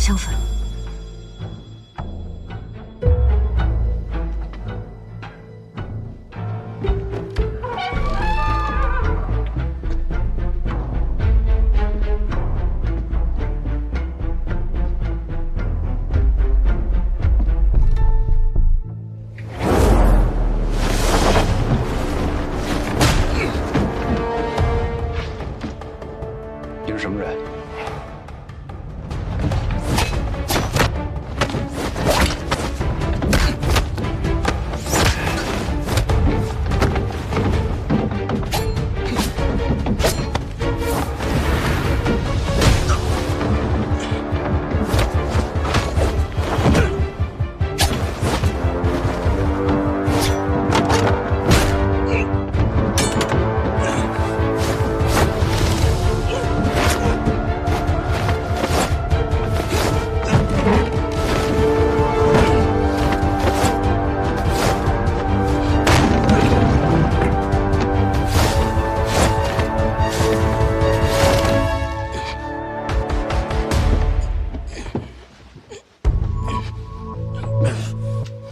相反。你是什么人？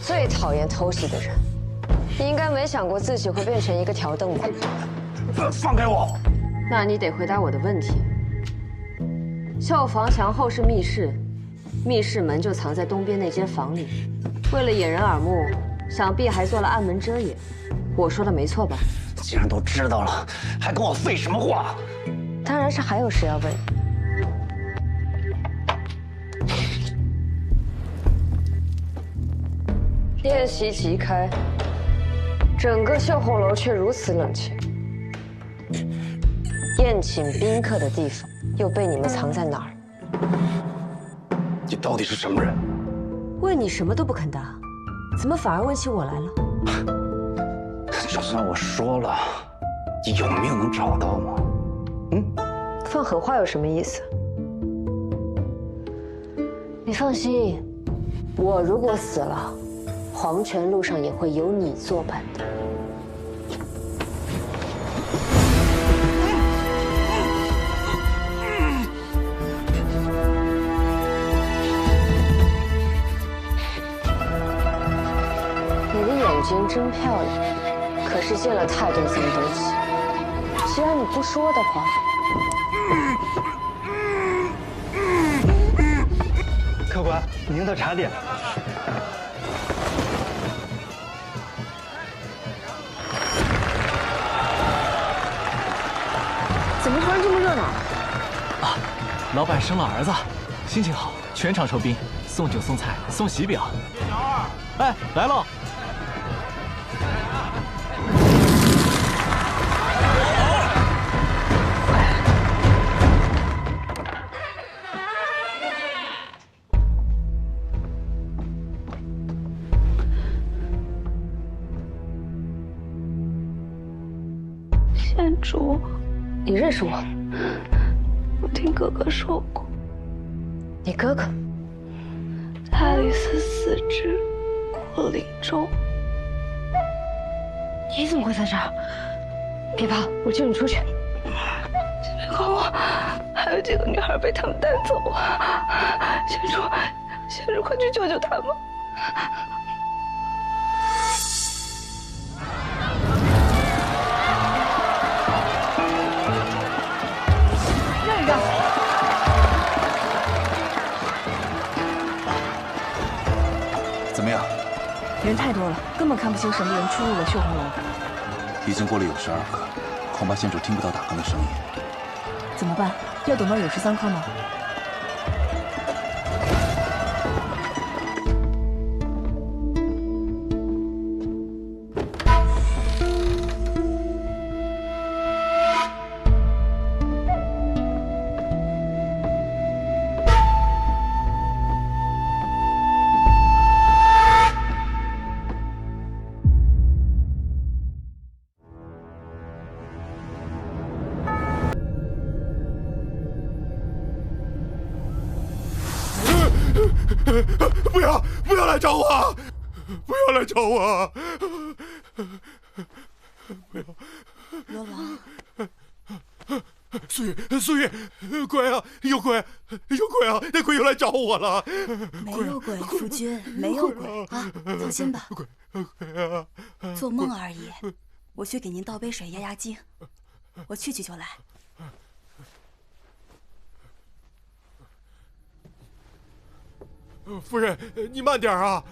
最讨厌偷袭的人，你应该没想过自己会变成一个条凳吧？放开我！那你得回答我的问题。绣房墙后是密室，密室门就藏在东边那间房里。为了掩人耳目，想必还做了暗门遮掩。我说的没错吧？既然都知道了，还跟我废什么话？当然是还有事要问。 宴席即开，整个绣后楼却如此冷清。宴请宾客的地方又被你们藏在哪儿？你到底是什么人？问你什么都不肯答，怎么反而问起我来了？就算我说了，你有命能找到吗？放狠话有什么意思？你放心，我如果死了。 黄泉路上也会有你作伴的。你的眼睛真漂亮，可是见了太多这么多次。既然你不说的话，客官，您的茶点。 怎么突然这么热闹？啊，老板生了儿子，心情好，全场酬宾，送酒送菜送喜饼。小二，哎，来喽！县主。 你认识我？我听哥哥说过，你哥哥在爱丽丝死之过林中。你怎么会在这儿？别怕，我救你出去。先别管我，还有几个女孩被他们带走了。县主，快去救救他们！ 怎么样？人太多了，根本看不清什么人出入了绣红楼。已经过了有12刻，恐怕县主听不到打更的声音。怎么办？要等到有13刻吗？不要来找我！不要来找我！不要！罗王，苏玉，鬼啊，有鬼啊，那鬼又来找我了。没有鬼，夫君，没有鬼啊，放心吧。鬼啊！做梦而已。我去给您倒杯水压压惊，我去就来。夫人，你慢点啊！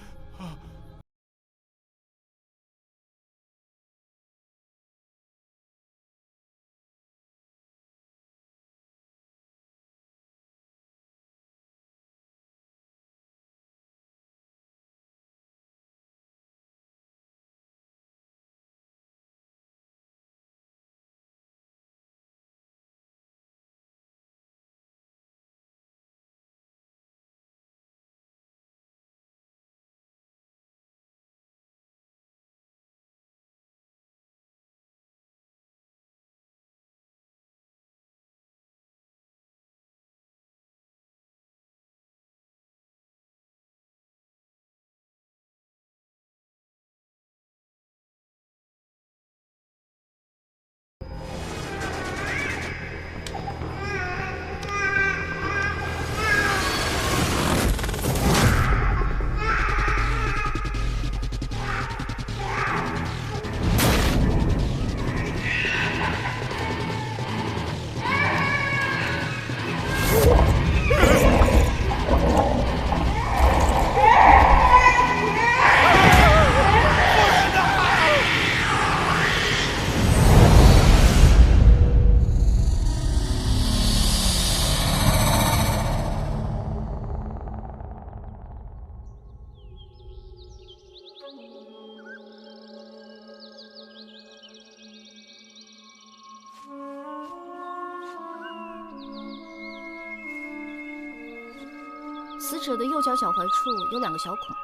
死者的右脚脚踝处有2个小孔，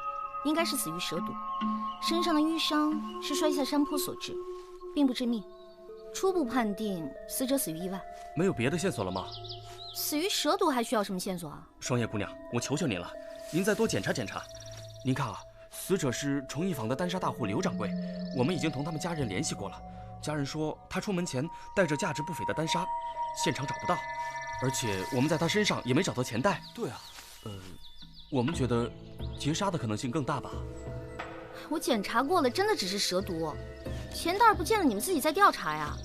应该是死于蛇毒。身上的淤伤是摔下山坡所致，并不致命。初步判定死者死于意外。没有别的线索了吗？死于蛇毒还需要什么线索啊？双叶姑娘，我求求您了，您再多检查检查。您看啊，死者是崇义坊的单纱大户刘掌柜，我们已经同他们家人联系过了。家人说他出门前带着价值不菲的单纱，现场找不到，而且我们在他身上也没找到钱袋。对啊，我们觉得劫杀的可能性更大吧。我检查过了，真的只是蛇毒，钱袋不见了，你们自己再调查呀。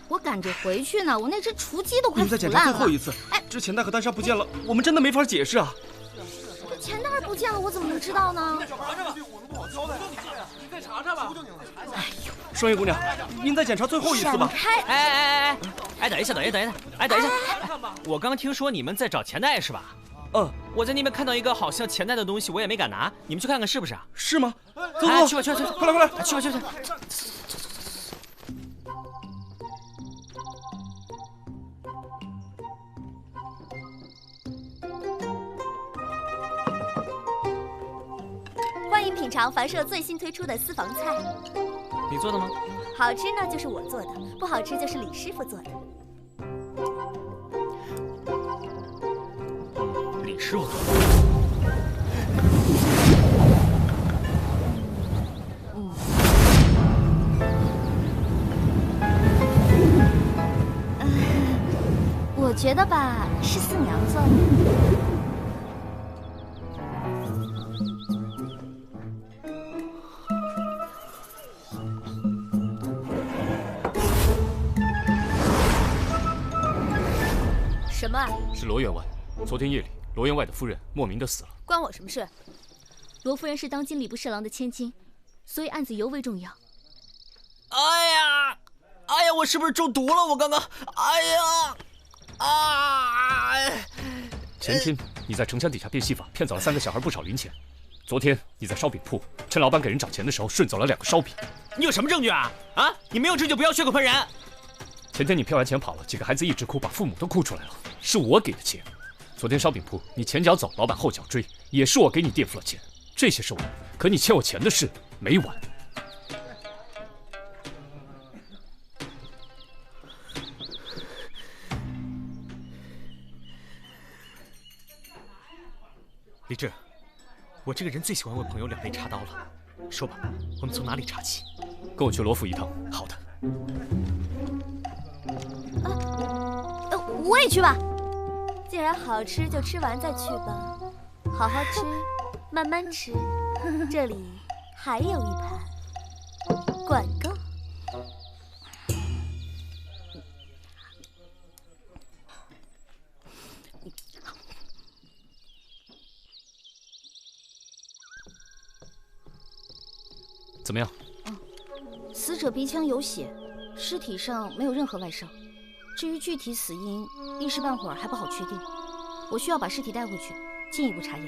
我赶着回去呢，我那只雏鸡都快腐烂了。你们再检查最后一次。哎，这钱袋和单纱不见了，我们真的没法解释啊。钱袋不见了，我怎么能知道呢？你再查查吧。哎呦，双叶姑娘，您再检查最后一次吧。哎，等一下，等一下，我刚听说你们在找钱袋是吧？我在那边看到一个好像钱袋的东西，我也没敢拿，你们去看看是不是啊？是吗？走，去吧，快来，去。欢迎品尝凡社最新推出的私房菜。你做的吗？好吃呢就是我做的，不好吃就是李师傅做的。李师傅做的。我觉得吧，是四娘做的。什么？是罗员外。昨天夜里，罗员外的夫人莫名的死了。关我什么事？罗夫人是当今礼部侍郎的千金，所以案子尤为重要。哎呀，我是不是中毒了？我刚刚，前天你在城墙底下变戏法，骗走了3个小孩不少零钱。昨天你在烧饼铺，趁老板给人找钱的时候顺走了2个烧饼。你有什么证据啊？你没有证据不要血口喷人。前天你骗完钱跑了，几个孩子一直哭，把父母都哭出来了，是我给的钱。昨天烧饼铺你前脚走，老板后脚追，也是我给你垫付了钱。这些是完，可你欠我钱的事没完。李志，我这个人最喜欢为朋友2肋插刀了。说吧，我们从哪里查起？跟我去罗府一趟。好的。我也去吧。既然好吃，就吃完再去吧。好好吃，慢慢吃。这里还有一盘，管够。怎么样？死者鼻腔有血，尸体上没有任何外伤。至于具体死因，一时半会儿还不好确定。我需要把尸体带回去，进一步查验。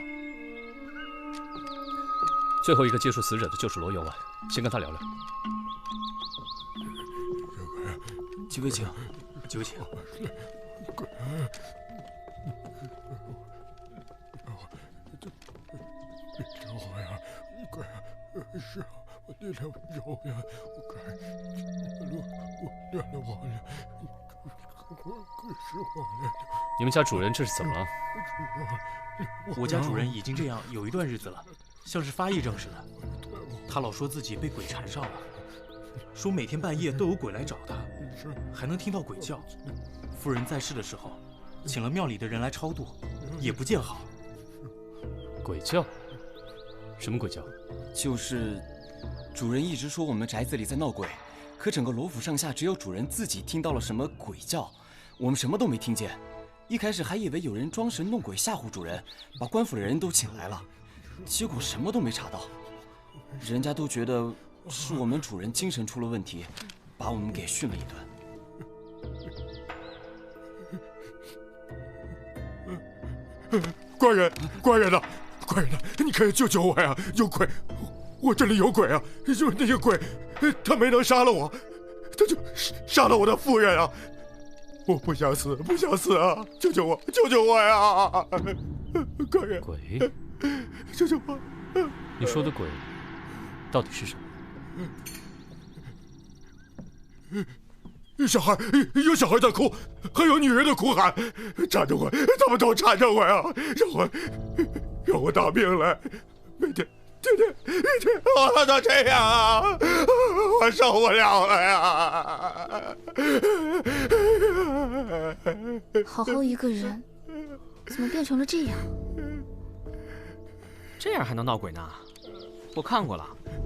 最后一个接触死者的就是罗员外，先跟他聊聊。几位请，几位请。小伙呀，快，是我的两手呀，快，我忘了，是我了。你们家主人这是怎么了？我家主人已经这样有一段日子了，像是发癔症似的。他老说自己被鬼缠上了，说每天半夜都有鬼来找他，还能听到鬼叫。夫人在世的时候，请了庙里的人来超度，也不见好。鬼叫？什么鬼叫？就是主人一直说我们宅子里在闹鬼，可整个罗府上下只有主人自己听到了什么鬼叫，我们什么都没听见。一开始还以为有人装神弄鬼吓唬主人，把官府的人都请来了，结果什么都没查到。人家都觉得是我们主人精神出了问题，把我们给训了一顿。官人呐！官人呐，你可以救救我呀！有鬼，我这里有鬼啊！就是那个鬼，他没能杀了我，他就杀了我的夫人啊！我不想死啊！救救我呀！官人，鬼，救救我！你说的鬼到底是什么？有小孩在哭，还有女人的哭喊，缠着我，他们都缠着我呀，让我打命来，每天我都这样啊，我受不了了呀！好好一个人，怎么变成了这样？这样还能闹鬼呢？我看过了，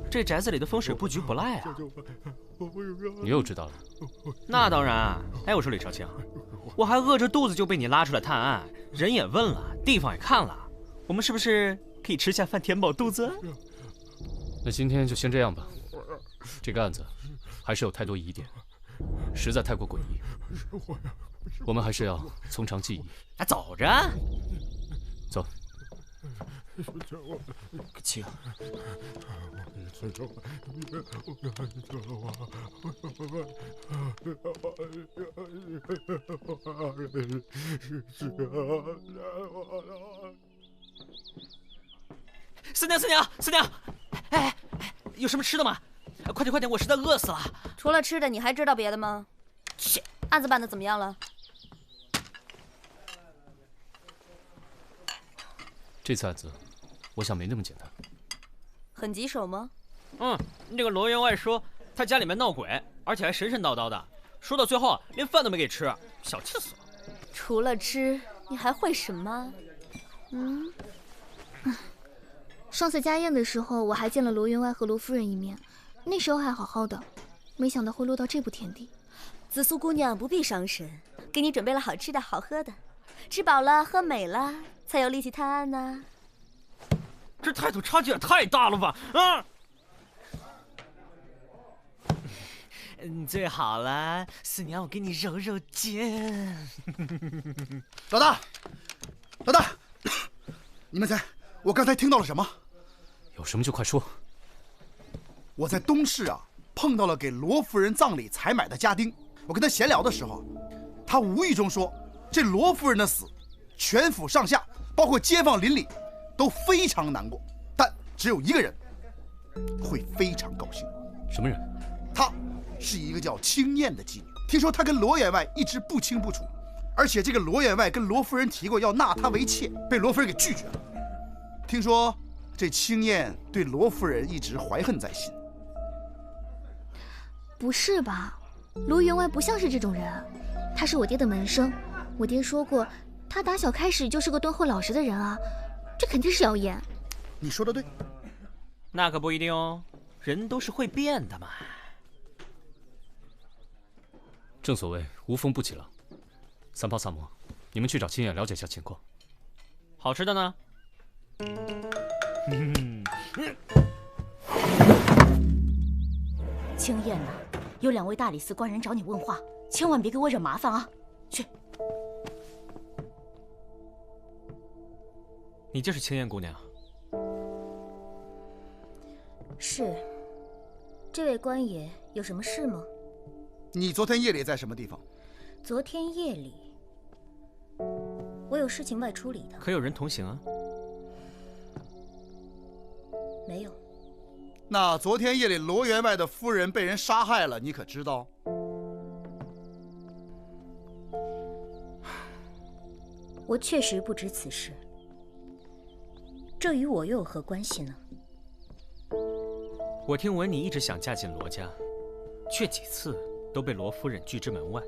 这宅子里的风水布局不赖啊。你又知道了？那当然。哎，我说李少卿，我还饿着肚子就被你拉出来探案，人也问了，地方也看了，我们是不是可以吃下饭填饱肚子？那今天就先这样吧。这个案子还是有太多疑点，实在太过诡异，我们还是要从长计议。啊，走着，走。请。四娘，哎，有什么吃的吗？快点，我实在饿死了。除了吃的，你还知道别的吗？切，案子办得怎么样了？这次案子，我想没那么简单。很棘手吗？那个罗员外说他家里面闹鬼，而且还神神叨叨的，说到最后连饭都没给吃，小气死了。除了吃，你还会什么？上次家宴的时候，我还见了罗员外和罗夫人一面，那时候还好好的，没想到会落到这步田地。紫苏姑娘不必伤神，给你准备了好吃的好喝的，吃饱了喝美了，才有力气探案呢。这态度差距也太大了吧！最好了，四娘，我给你揉揉肩。老大，你们猜我刚才听到了什么？有什么就快说。我在东市碰到了给罗夫人葬礼采买的家丁，我跟他闲聊的时候，他无意中说，这罗夫人的死，全府上下，包括街坊邻里，都非常难过，但只有一个人会非常高兴。什么人？她是一个叫青燕的妓女，听说她跟罗员外一直不清不楚，而且这个罗员外跟罗夫人提过要纳她为妾，被罗夫人给拒绝了。听说这青燕对罗夫人一直怀恨在心。不是吧？罗员外不像是这种人，他是我爹的门生，我爹说过，他打小开始就是个敦厚老实的人啊，这肯定是谣言。你说的对。那可不一定哦，人都是会变的嘛。正所谓无风不起浪。三炮、萨摩，你们去找青燕了解一下情况。好吃的呢？青燕呐，有2位大理寺官人找你问话，千万别给我惹麻烦啊！去。你就是青燕姑娘？是。这位官爷有什么事吗？你昨天夜里在什么地方？昨天夜里，我有事情外出里的。可有人同行啊？没有。那昨天夜里罗员外的夫人被人杀害了，你可知道？我确实不知此事。这与我又有何关系呢？我听闻你一直想嫁进罗家，却几次都被罗夫人拒之门外。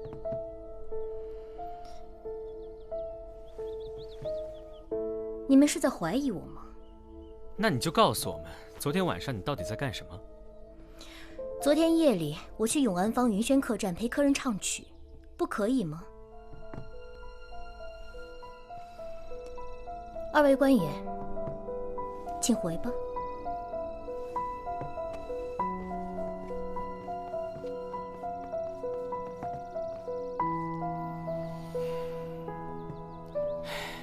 你们是在怀疑我吗？那你就告诉我们，昨天晚上你到底在干什么？昨天夜里，我去永安坊云轩客栈陪客人唱曲，不可以吗？2位官爷，请回吧。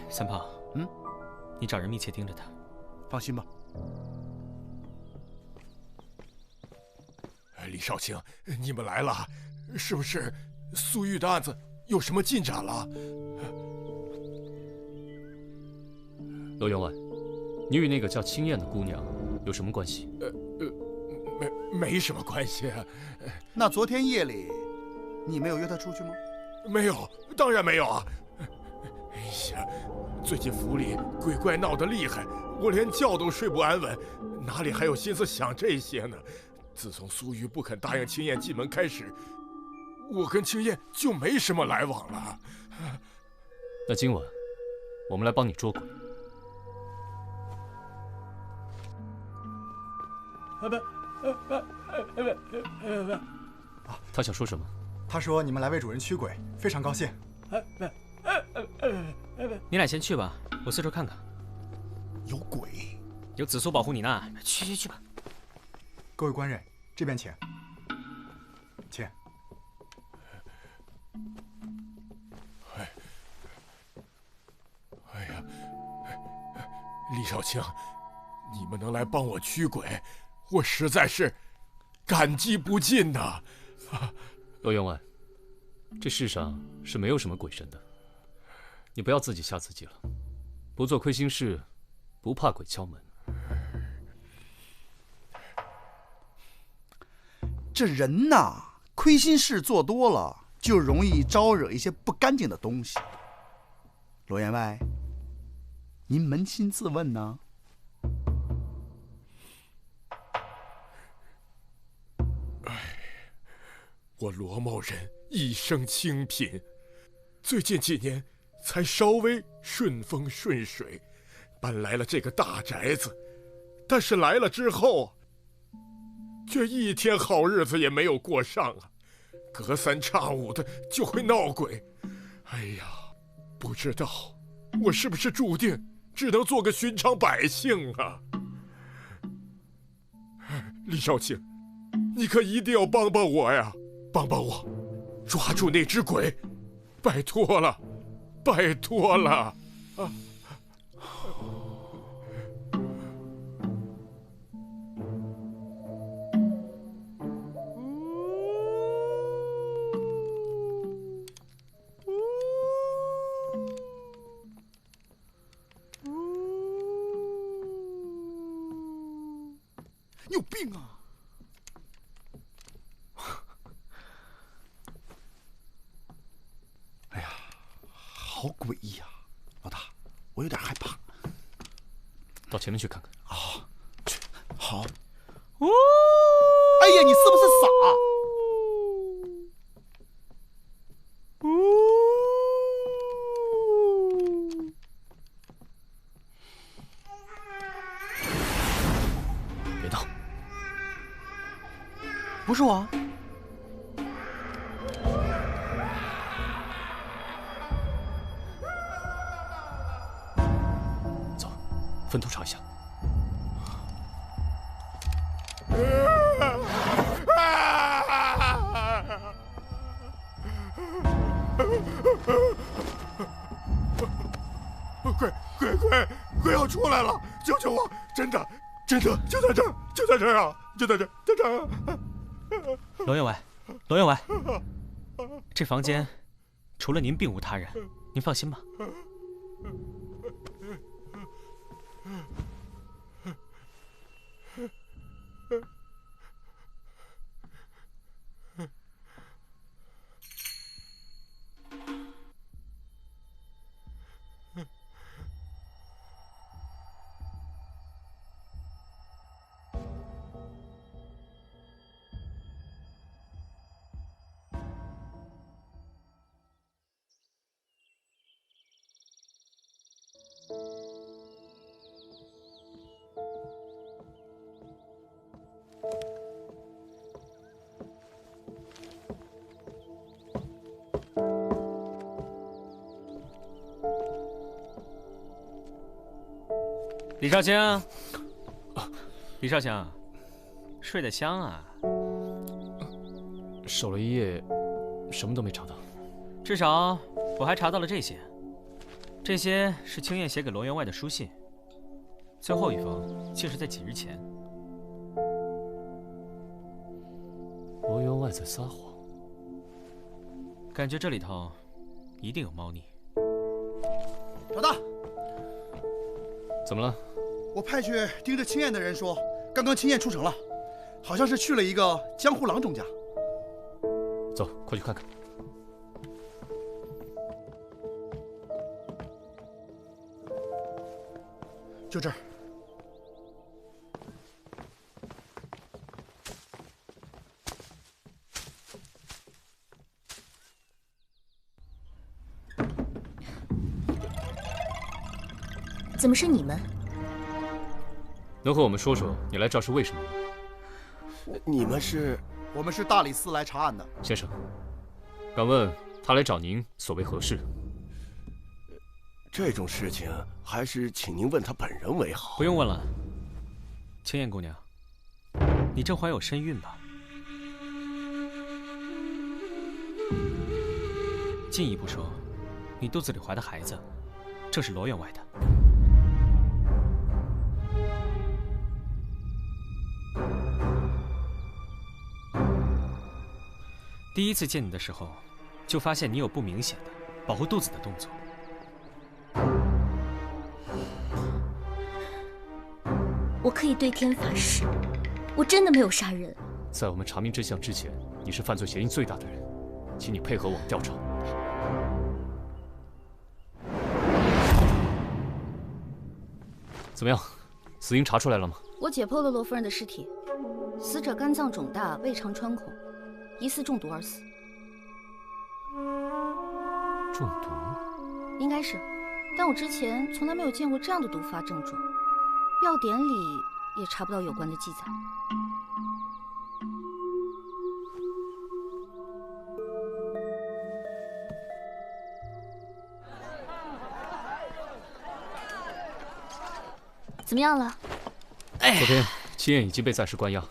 三炮，你找人密切盯着他。放心吧。李少卿，你们来了，是不是苏玉的案子有什么进展了？罗员外，你与那个叫青燕的姑娘有什么关系？没什么关系啊。那昨天夜里，你没有约她出去吗？没有，当然没有啊。哎呀，最近府里鬼怪闹得厉害，我连觉都睡不安稳，哪里还有心思想这些呢？自从苏玉不肯答应青燕进门开始，我跟青燕就没什么来往了。那今晚我们来帮你捉鬼。他想说什么？他说你们来为主人驱鬼，非常高兴。你俩先去吧，我四处看看。有鬼？有紫苏保护你呢。去吧。各位官人，这边请。请。哎呀，李少卿，你们能来帮我驱鬼，我实在是感激不尽呐。罗员外，这世上是没有什么鬼神的，你不要自己吓自己了。不做亏心事，不怕鬼敲门。这人呐，亏心事做多了，就容易招惹一些不干净的东西。罗员外，您扪心自问呢？我罗某人一生清贫，最近几年才稍微顺风顺水，搬来了这个大宅子。但是来了之后，却一天好日子也没有过上啊，隔三差五的就会闹鬼。哎呀，不知道我是不是注定只能做个寻常百姓啊？李少卿，你可一定要帮帮我呀！帮帮我，抓住那只鬼，拜托了，拜托了！啊！你有病啊！哎呀，好诡异呀！老大，我有点害怕。到前面去看看。啊，去。好。哎呀，你是不是傻？不是我。走，分头查一下。鬼要出来了！救救我！真的，就在这儿，就在这儿啊！就在这儿，在这儿。罗员外，罗员外，这房间除了您并无他人，您放心吧。李少卿，李少卿，睡得香啊！守了一夜，什么都没查到。至少我还查到了这些，这些是青燕写给罗员外的书信，最后一封竟是在几日前。罗员外在撒谎，感觉这里头一定有猫腻。老大，怎么了？我派去盯着青燕的人说，刚刚青燕出城了，好像是去了一个江湖郎中家。走，快去看看。就这儿。怎么是你们？能和我们说说你来这是为什么吗？你们是？我们是大理寺来查案的。先生，敢问他来找您所为何事？这种事情还是请您问他本人为好。不用问了，青燕姑娘，你正怀有身孕吧？进一步说，你肚子里怀的孩子，正是罗员外的。第一次见你的时候，就发现你有不明显的保护肚子的动作。我可以对天发誓，我真的没有杀人。在我们查明真相之前，你是犯罪嫌疑最大的人，请你配合我们调查。怎么样，死因查出来了吗？我解剖了罗夫人的尸体，死者肝脏肿大，胃肠穿孔，疑似中毒而死。中毒？应该是，但我之前从来没有见过这样的毒发症状，药典里也查不到有关的记载。怎么样了？昨天青燕已经被暂时关押，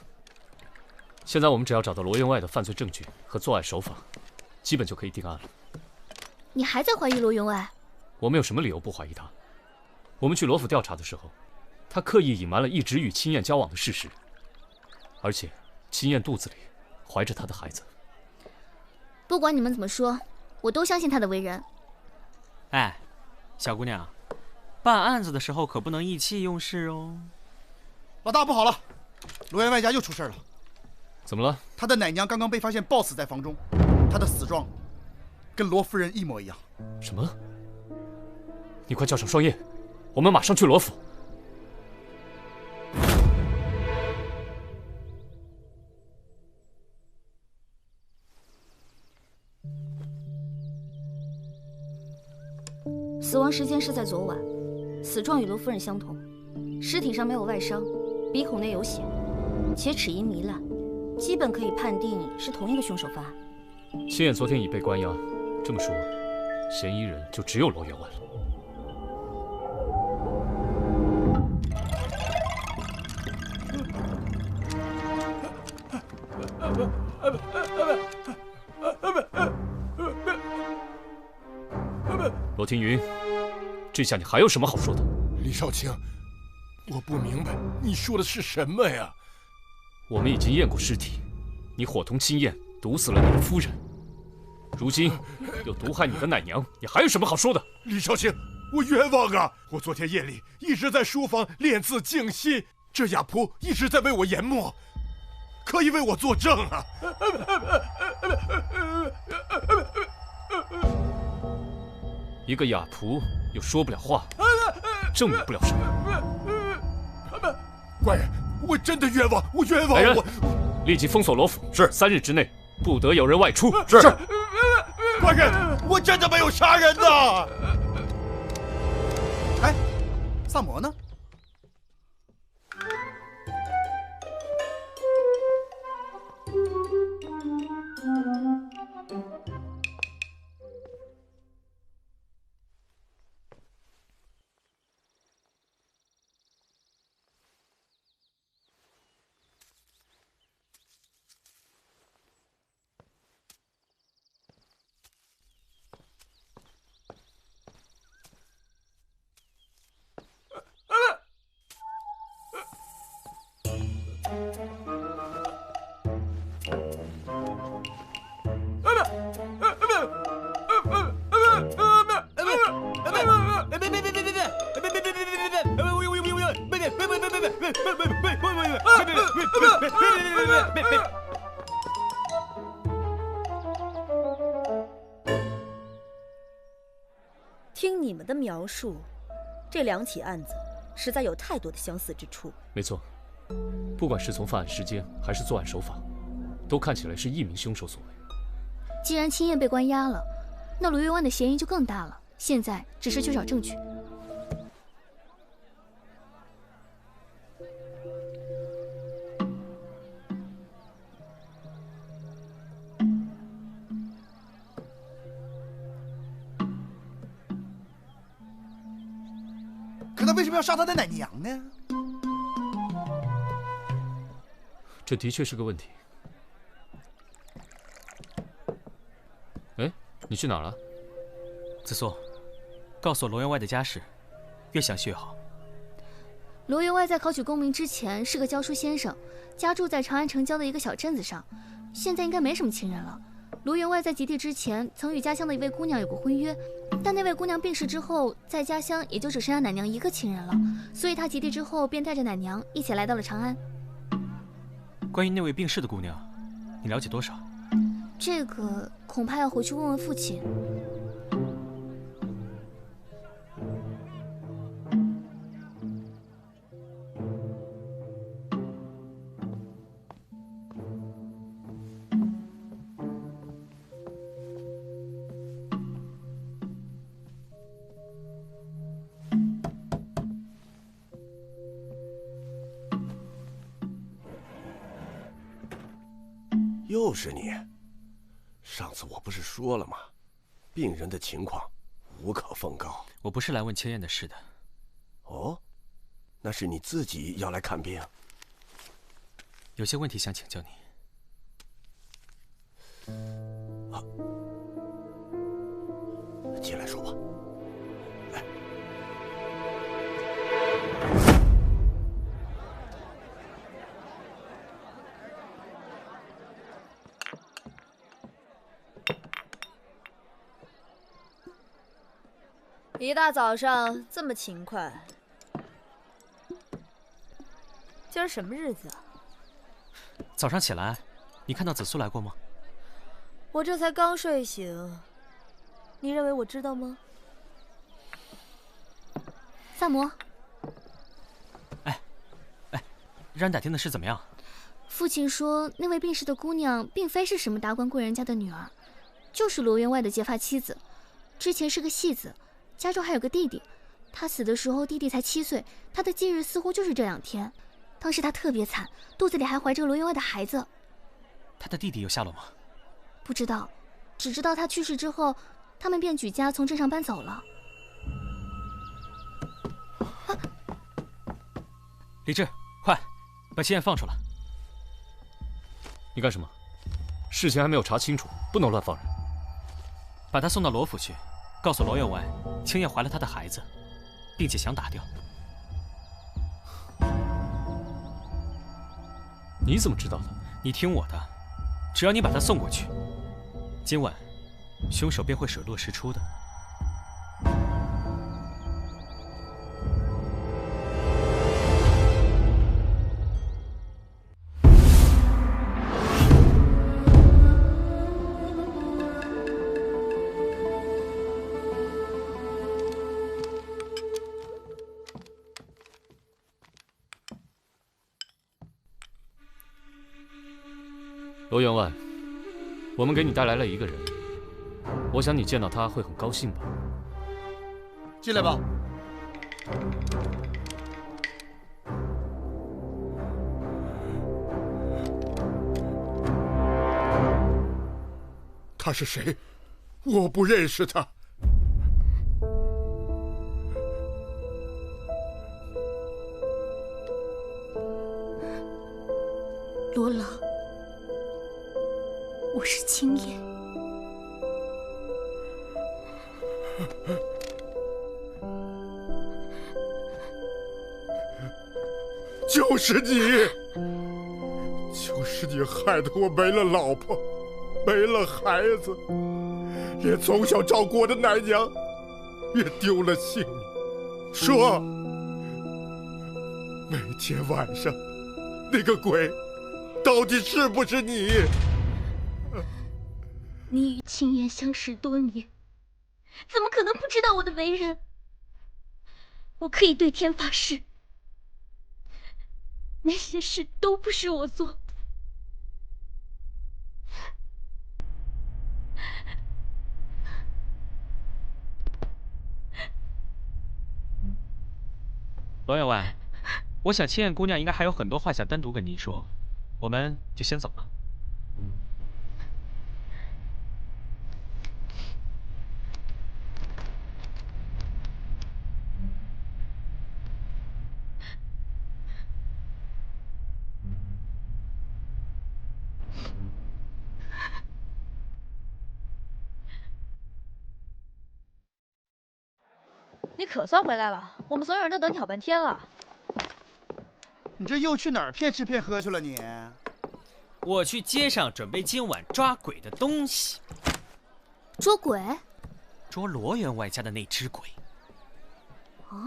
现在我们只要找到罗员外的犯罪证据和作案手法，基本就可以定案了。你还在怀疑罗员外？我们有什么理由不怀疑他？我们去罗府调查的时候，他刻意隐瞒了一直与青燕交往的事实，而且青燕肚子里怀着他的孩子。不管你们怎么说，我都相信他的为人。哎，小姑娘，办案子的时候可不能意气用事哦。老大，不好了，罗员外家又出事了。怎么了？他的奶娘刚刚被发现暴死在房中，她的死状跟罗夫人一模一样。什么？你快叫上双叶，我们马上去罗府。死亡时间是在昨晚，死状与罗夫人相同，尸体上没有外伤，鼻孔内有血，且齿龈糜烂，基本可以判定是同一个凶手犯案。青燕昨天已被关押，这么说，嫌疑人就只有罗员外了。罗庭云，这下你还有什么好说的？李少卿，我不明白你说的是什么呀？我们已经验过尸体，你伙同青燕毒死了你的夫人，如今又毒害你的奶娘，你还有什么好说的？李少卿，我冤枉啊！我昨天夜里一直在书房练字静心，这雅仆一直在为我研墨，可以为我作证啊！一个雅仆又说不了话，证明不了什么。官人，我真的冤枉，我冤枉！来人，我立即封锁罗府，是3日之内不得有人外出。是。官人，我真的没有杀人的。哎，萨摩呢？听你们的描述，这2起案子实在有太多的相似之处。没错，不管是从犯案时间还是作案手法，都看起来是一名凶手所为。既然青燕被关押了，那罗员外的嫌疑就更大了。现在只是缺少证据。可他为什么要杀他的奶娘呢？这的确是个问题。哎，你去哪儿了？子素，告诉我罗员外的家世，越详细越好。罗员外在考取功名之前是个教书先生，家住在长安城郊的一个小镇子上，现在应该没什么亲人了。罗员外在及第之前曾与家乡的一位姑娘有过婚约，但那位姑娘病逝之后，在家乡也就只剩下奶娘一个亲人了，所以他及第之后便带着奶娘一起来到了长安。关于那位病逝的姑娘，你了解多少？这个恐怕要回去问问父亲。又是你！上次我不是说了吗？病人的情况无可奉告。我不是来问千燕的事的。哦，那是你自己要来看病。有些问题想请教你。进来说吧。来。一大早上这么勤快，今儿什么日子啊？早上起来，你看到子素来过吗？我这才刚睡醒，你认为我知道吗？萨摩，让人打听的事怎么样？父亲说，那位病逝的姑娘并非是什么达官贵人家的女儿，就是罗员外的结发妻子，之前是个戏子。家中还有个弟弟，他死的时候弟弟才7岁，他的忌日似乎就是这2天。当时他特别惨，肚子里还怀着罗员外的孩子。他的弟弟有下落吗？不知道，只知道他去世之后，他们便举家从镇上搬走了。李治，快把秦燕放出来！你干什么？事情还没有查清楚，不能乱放人。把他送到罗府去，告诉罗员外，青燕怀了他的孩子，并且想打掉。你怎么知道的？你听我的，只要你把他送过去，今晚凶手便会水落石出的。罗员外，我们给你带来了一个人，我想你见到他会很高兴吧？进来吧。他是谁？我不认识他。罗老，我是青燕。就是你，就是你害得我没了老婆，没了孩子，连从小照顾我的奶娘也丢了性命。说，每天晚上那个鬼到底是不是你？你与青燕相识多年，怎么可能不知道我的为人？我可以对天发誓，那些事都不是我做。罗员外，我想青燕姑娘应该还有很多话想单独跟您说，我们就先走了。你可算回来了，我们所有人都等你好半天了。你这又去哪儿骗吃骗喝去了你？我去街上准备今晚抓鬼的东西。捉鬼？捉罗员外家的那只鬼。啊？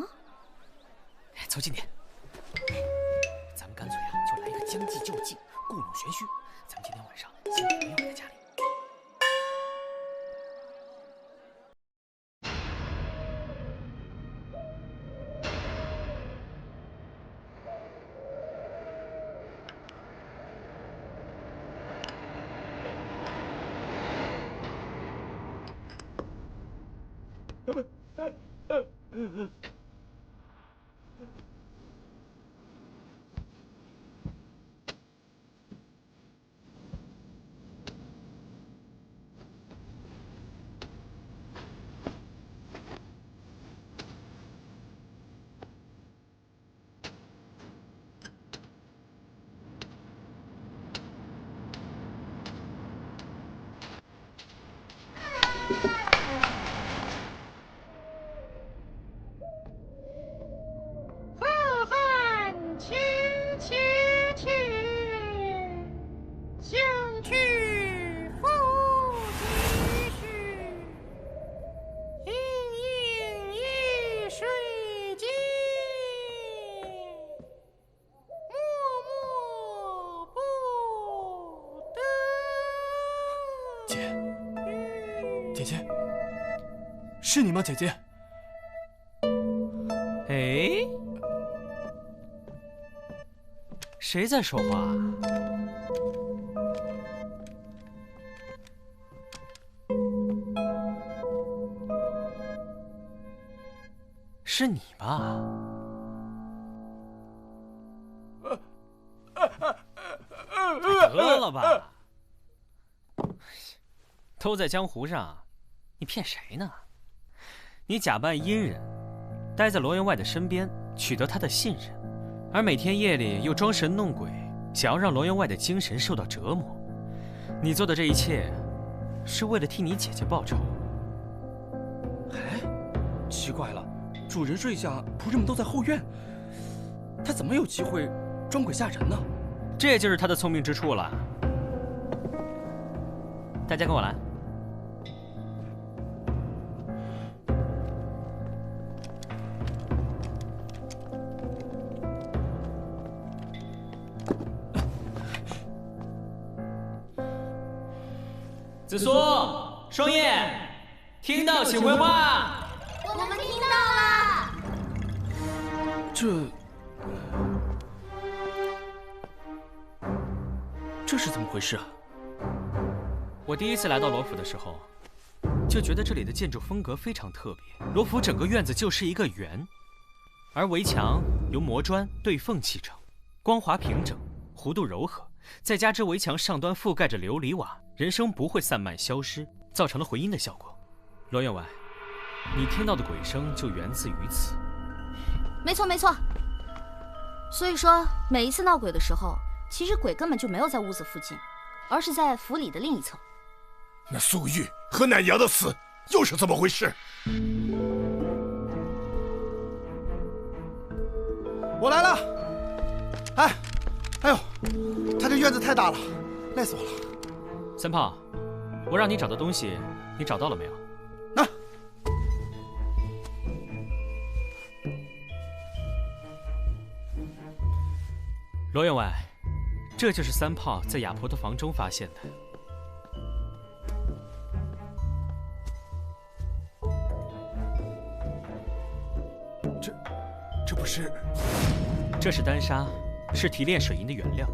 凑近点，咱们干脆就来一个将计就计，故弄玄虚。咱们今天晚上先去罗员外的家里。喝饭请且去，相去复几许？盈盈一水间，默默不得。姐姐，是你吗，姐姐？哎，谁在说话？是你吧？得了吧，都在江湖上，你骗谁呢？你假扮阴人，待在罗员外的身边，取得他的信任，而每天夜里又装神弄鬼，想要让罗员外的精神受到折磨。你做的这一切，是为了替你姐姐报仇。哎，奇怪了，主人睡下，仆人们都在后院，他怎么有机会装鬼吓人呢？这就是他的聪明之处了。大家跟我来。紫苏、双叶，听到请回话。我们听到了。这是怎么回事啊？我第一次来到罗府的时候，就觉得这里的建筑风格非常特别。罗府整个院子就是一个圆，而围墙由磨砖对缝砌成，光滑平整，弧度柔和，再加之围墙上端覆盖着琉璃瓦，人声不会散漫消失，造成了回音的效果。罗员外，你听到的鬼声就源自于此。没错没错。所以说，每一次闹鬼的时候，其实鬼根本就没有在屋子附近，而是在府里的另一侧。那素玉和奶娘的死又是怎么回事？我来了。哎呦，他这院子太大了，累死我了。三炮，我让你找的东西，你找到了没有？罗员外，这就是三炮在亚婆的房中发现的。这不是？这是丹砂，是提炼水银的原料。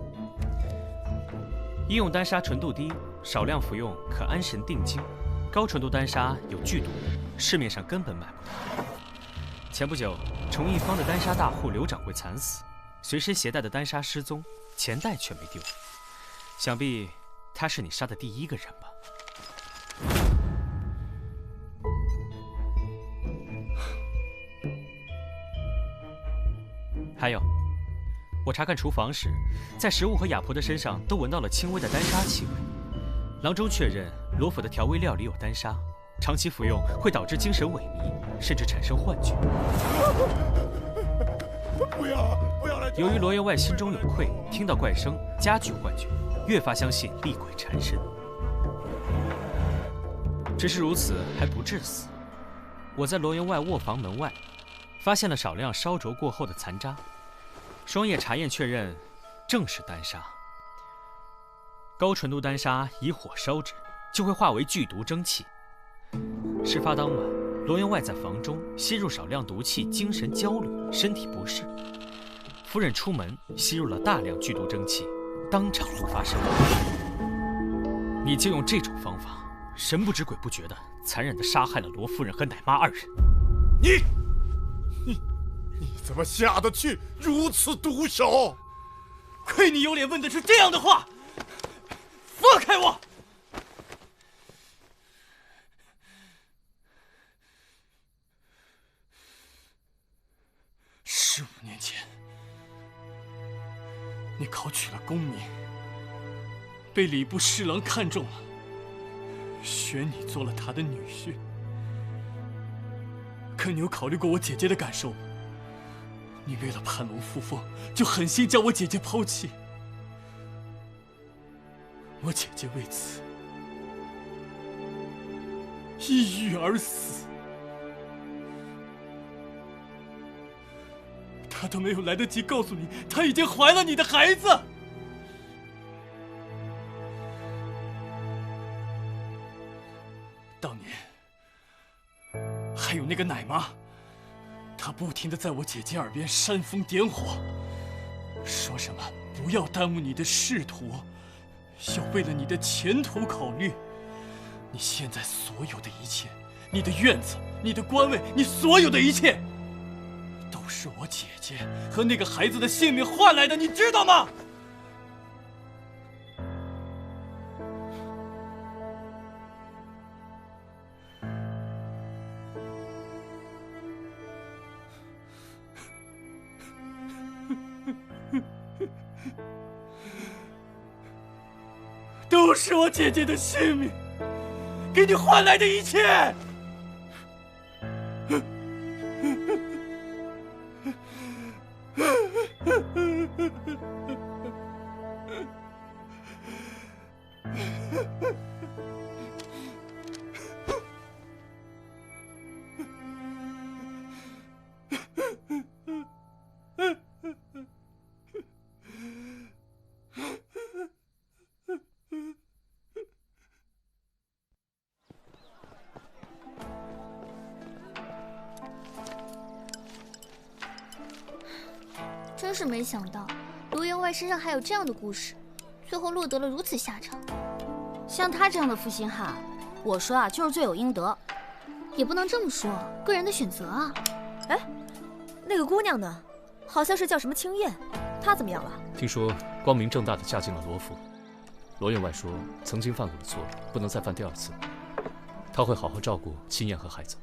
医用丹砂纯度低，少量服用可安神定惊。高纯度丹砂有剧毒，市面上根本买不到。前不久，崇义坊的丹砂大户刘掌柜惨死，随身携带的丹砂失踪，钱袋却没丢。想必他是你杀的第一个人吧？还有，我查看厨房时，在食物和亚婆的身上都闻到了轻微的丹砂气味。郎中确认罗府的调味料里有丹砂，长期服用会导致精神萎靡，甚至产生幻觉。不要来！由于罗员外心中有愧，听到怪声加剧幻觉，越发相信厉鬼缠身。只是如此还不致死。我在罗员外卧房门外发现了少量烧灼过后的残渣，双叶查验确认，正是丹砂。高纯度丹砂以火烧之，就会化为剧毒蒸汽。事发当晚，罗员外在房中吸入少量毒气，精神焦虑，身体不适。夫人出门吸入了大量剧毒蒸汽，当场怒发身亡。你就用这种方法，神不知鬼不觉的残忍地杀害了罗夫人和奶妈二人。你怎么下得去如此毒手？亏你有脸问得出这样的话！放开我！15年前，你考取了功名，被礼部侍郎看中了，选你做了他的女婿。可你有考虑过我姐姐的感受吗？你为了攀龙附凤，就狠心将我姐姐抛弃。我姐姐为此抑郁而死，她都没有来得及告诉你，她已经怀了你的孩子。当年还有那个奶妈，她不停地在我姐姐耳边煽风点火，说什么不要耽误你的仕途，要为了你的前途考虑。你现在所有的一切，你的院子，你的官位，你所有的一切，都是我姐姐和那个孩子的性命换来的，你知道吗？都是我姐姐的性命，给你换来的一切。真是没想到，卢员外身上还有这样的故事，最后落得了如此下场。像他这样的负心汉，我说啊，就是罪有应得。也不能这么说，个人的选择啊。哎，那个姑娘呢？好像是叫什么青燕，她怎么样了？听说光明正大的嫁进了罗府。罗员外说，曾经犯过的错，不能再犯第二次。他会好好照顾青燕和孩子。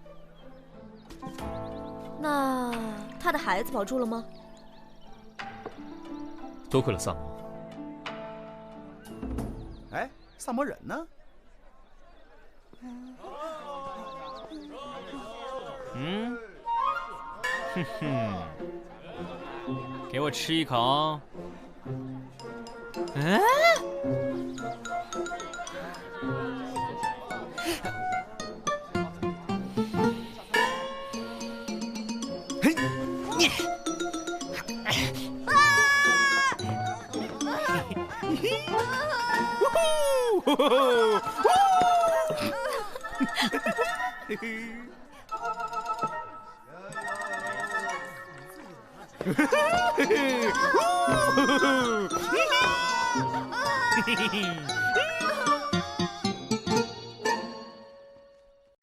那她的孩子保住了吗？多亏了萨摩。哎，萨摩忍呢？嗯，哼哼，给我吃一口。嗯。嘿，你。